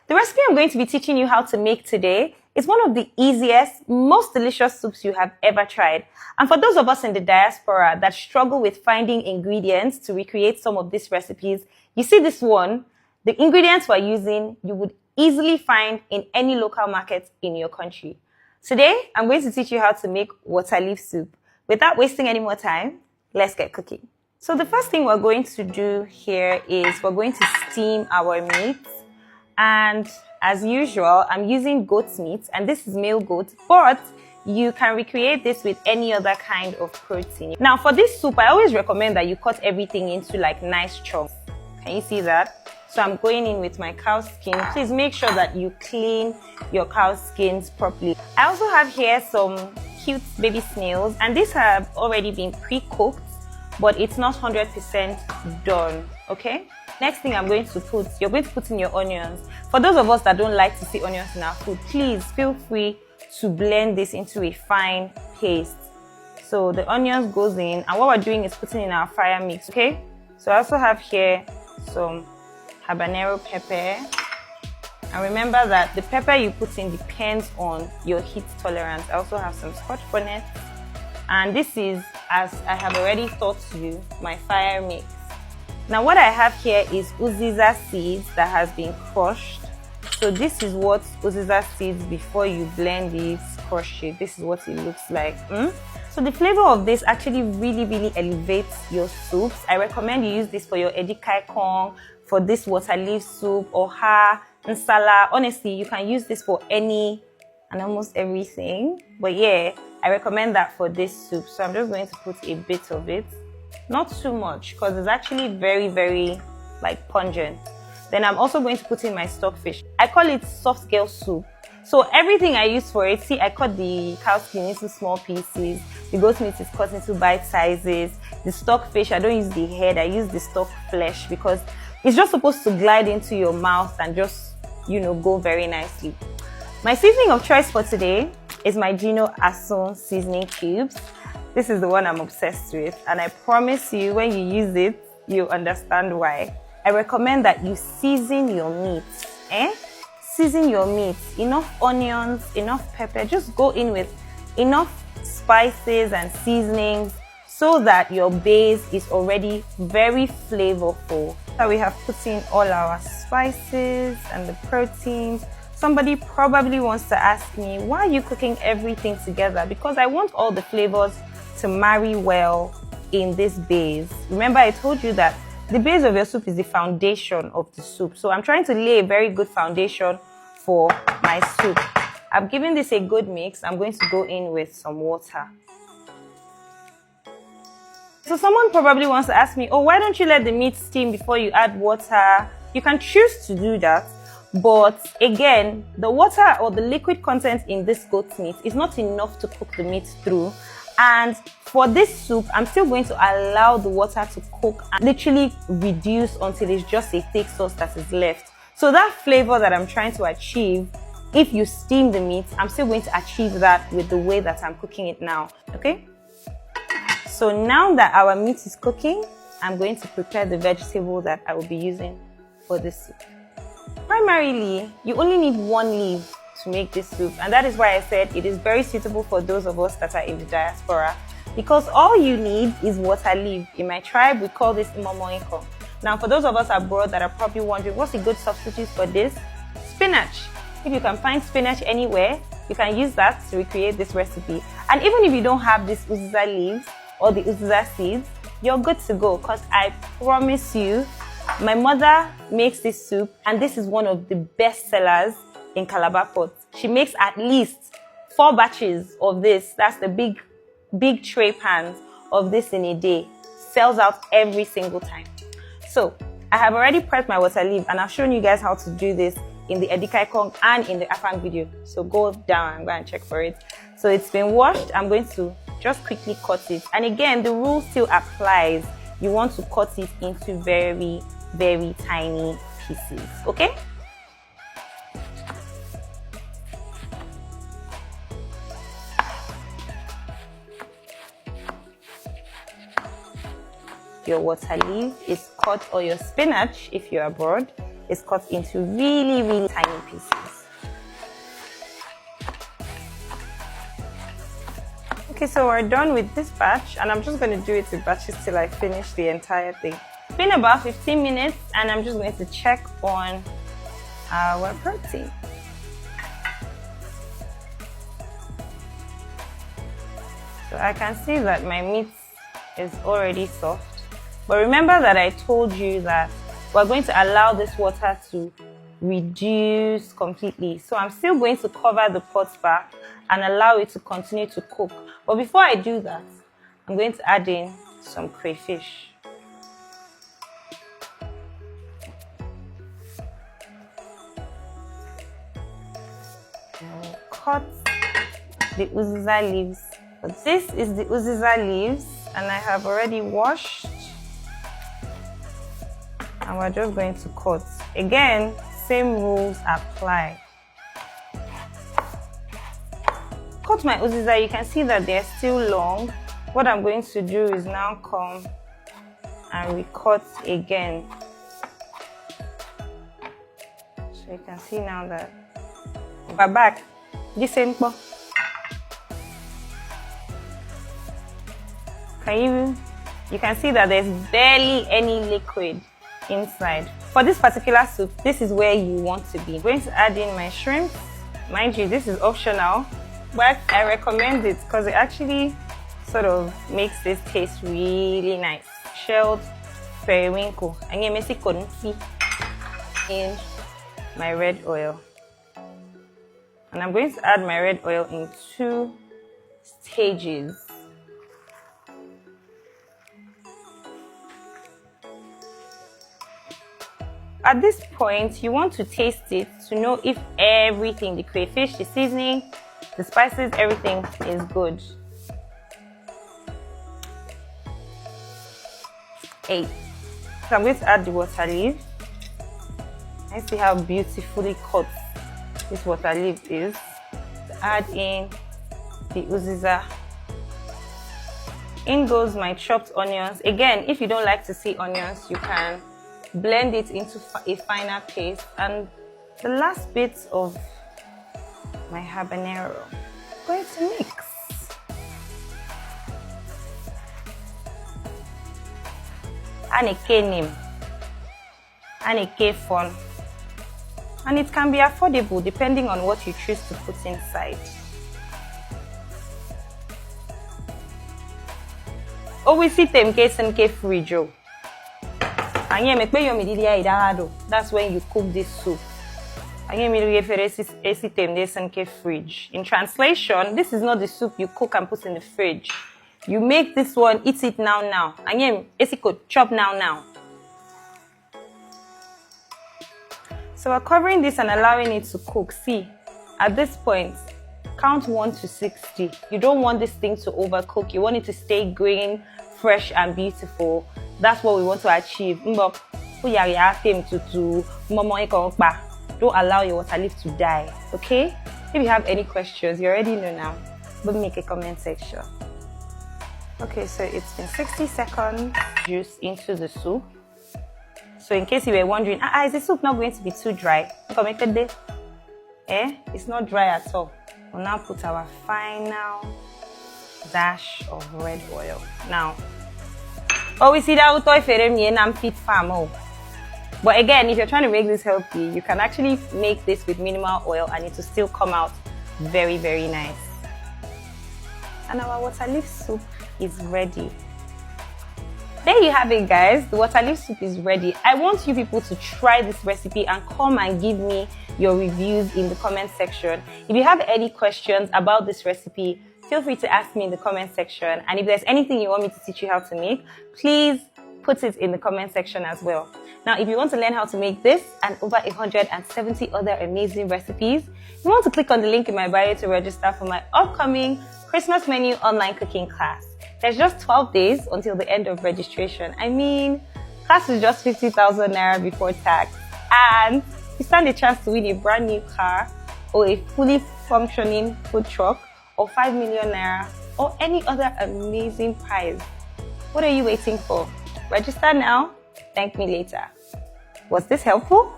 The recipe I'm going to be teaching you how to make today is one of the easiest, most delicious soups you have ever tried. And for those of us in the diaspora that struggle with finding ingredients to recreate some of these recipes, you see this one, the ingredients we're using, you would easily find in any local market in your country. Today, I'm going to teach you how to make waterleaf soup. Without wasting any more time, let's get cooking. So the first thing we're going to do here is we're going to steam our meat. And as usual, I'm using goat's meat, and this is male goat, but you can recreate this with any other kind of protein. Now for this soup, I always recommend that you cut everything into like nice chunks. Can you see that? So I'm going in with my cow skin. Please make sure that you clean your cow skins properly. I also have here some cute baby snails, and these have already been pre-cooked, but it's not 100% done, okay? Next thing you're going to put in your onions. For those of us that don't like to see onions in our food, please feel free to blend this into a fine paste. So the onions goes in, and what we're doing is putting in our fire mix, okay? So I also have here some habanero pepper. And remember that the pepper you put in depends on your heat tolerance. I also have some scotch bonnet. And this is, as I have already taught you, my fire mix. Now what I have here is uziza seeds that has been crushed. So this is what uziza seeds, before you blend it, crush it, this is what it looks like. So the flavor of this actually really elevates your soups. I recommend you use this for your edikaikong, for this waterleaf soup, or nsala. Honestly, you can use this for any and almost everything. But yeah, I recommend that for this soup. So I'm just going to put a bit of it. Not too much, because it's actually very like pungent. Then I'm also going to put in my stockfish. I call it soft scale soup. So everything I use for it, see, I cut the cow skin into small pieces. The goat meat is cut into bite sizes. The stockfish, I don't use the head, I use the stock flesh, because it's just supposed to glide into your mouth and just, go very nicely. My seasoning of choice for today is my Gino Asun seasoning cubes. This is the one I'm obsessed with, and I promise you, when you use it, you'll understand why. I recommend that you season your meat. Season your meat. Enough onions, enough pepper. Just go in with enough spices and seasonings so that your base is already very flavorful. So we have put in all our spices and the proteins. Somebody probably wants to ask me, why are you cooking everything together? Because I want all the flavors to marry well in this base. Remember, I told you that the base of your soup is the foundation of the soup. So I'm trying to lay a very good foundation for my soup. I've given this a good mix. I'm going to go in with some water. So someone probably wants to ask me, oh, why don't you let the meat steam before you add water? You can choose to do that. But again, the water or the liquid content in this goat meat is not enough to cook the meat through. And for this soup, I'm still going to allow the water to cook and literally reduce until it's just a thick sauce that is left. So that flavor that I'm trying to achieve, if you steam the meat, I'm still going to achieve that with the way that I'm cooking it now, okay? So now that our meat is cooking, I'm going to prepare the vegetable that I will be using for this soup. Primarily, you only need one leaf to make this soup, and that is why I said it is very suitable for those of us that are in the diaspora, because all you need is water leaf. In my tribe, we call this imomoiko. Now for those of us abroad that are probably wondering, what's a good substitute for this? Spinach. If you can find spinach anywhere, you can use that to recreate this recipe. And even if you don't have these uziza leaves or the uziza seeds, you're good to go, because I promise you, my mother makes this soup, and this is one of the best sellers in Calabar Port. She makes at least 4 batches of this. That's the big tray pans of this in a day. Sells out every single time. So I have already prepped my water leaf, and I've shown you guys how to do this in the edikaikong and in the afang video. So go down and go and check for it. So it's been washed. I'm going to just quickly cut it. And again, the rule still applies. You want to cut it into very tiny pieces, okay? Your water leaf is cut, or your spinach if you're abroad is cut into really, really tiny pieces. Okay, so we're done with this batch, and I'm just going to do it in batches till I finish the entire thing. It's been about 15 minutes, and I'm just going to check on our protein. So I can see that my meat is already soft. But remember that I told you that we're going to allow this water to reduce completely. So I'm still going to cover the pot back and allow it to continue to cook. But before I do that, I'm going to add in some crayfish. I'll cut the uziza leaves. But this is the uziza leaves, and I have already washed. And we're just going to cut. Again, same rules apply. Cut my uziza, you can see that they're still long. What I'm going to do is now come and recut again. So you can see now that we're back. This ain't more. You can see that there's barely any liquid inside. For this particular soup, this is where you want to be. I'm going to add in my shrimp. Mind you, this is optional, but I recommend it because it actually sort of makes this taste really nice. Shelled periwinkle. And you may see in my red oil. And I'm going to add my red oil in 2 stages. At this point, you want to taste it to know if everything, the crayfish, the seasoning, the spices, everything is good. 8. So I'm going to add the water leaf. Let's see how beautifully cut this water leaf is. To add in the uziza. In goes my chopped onions. Again, if you don't like to see onions, you can blend it into a finer paste. And the last bit of my habanero, I'm going to mix. And a name, and a fun. And it can be affordable depending on what you choose to put inside. Always see them case and case fridge. That's when you cook this soup. In translation, this is not the soup you cook and put in the fridge. You make this one, eat it now. Chop now. So we're covering this and allowing it to cook. See, at this point, count 1 to 60. You don't want this thing to overcook. You want it to stay green, fresh, and beautiful. That's what we want to achieve. Don't allow your water leaf to die, okay? If you have any questions, you already know now, but make a comment section. Okay, so it's been 60 seconds, juice into the soup. So in case you were wondering, is the soup not going to be too dry? It's not dry at all. We'll now put our final dash of red oil. Now, we see that fit farm. But again, if you're trying to make this healthy, you can actually make this with minimal oil and it will still come out very, very nice. And our water leaf soup is ready. There you have it, guys. The water leaf soup is ready. I want you people to try this recipe and come and give me your reviews in the comment section. If you have any questions about this recipe, feel free to ask me in the comment section. And if there's anything you want me to teach you how to make, please put it in the comment section as well. Now, if you want to learn how to make this and over 170 other amazing recipes, you want to click on the link in my bio to register for my upcoming Christmas menu online cooking class. There's just 12 days until the end of registration. I mean, class is just 50,000 naira before tax. And you stand a chance to win a brand new car or a fully functioning food truck or 5 million naira or any other amazing prize. What are you waiting for? Register now. Thank me later. Was this helpful?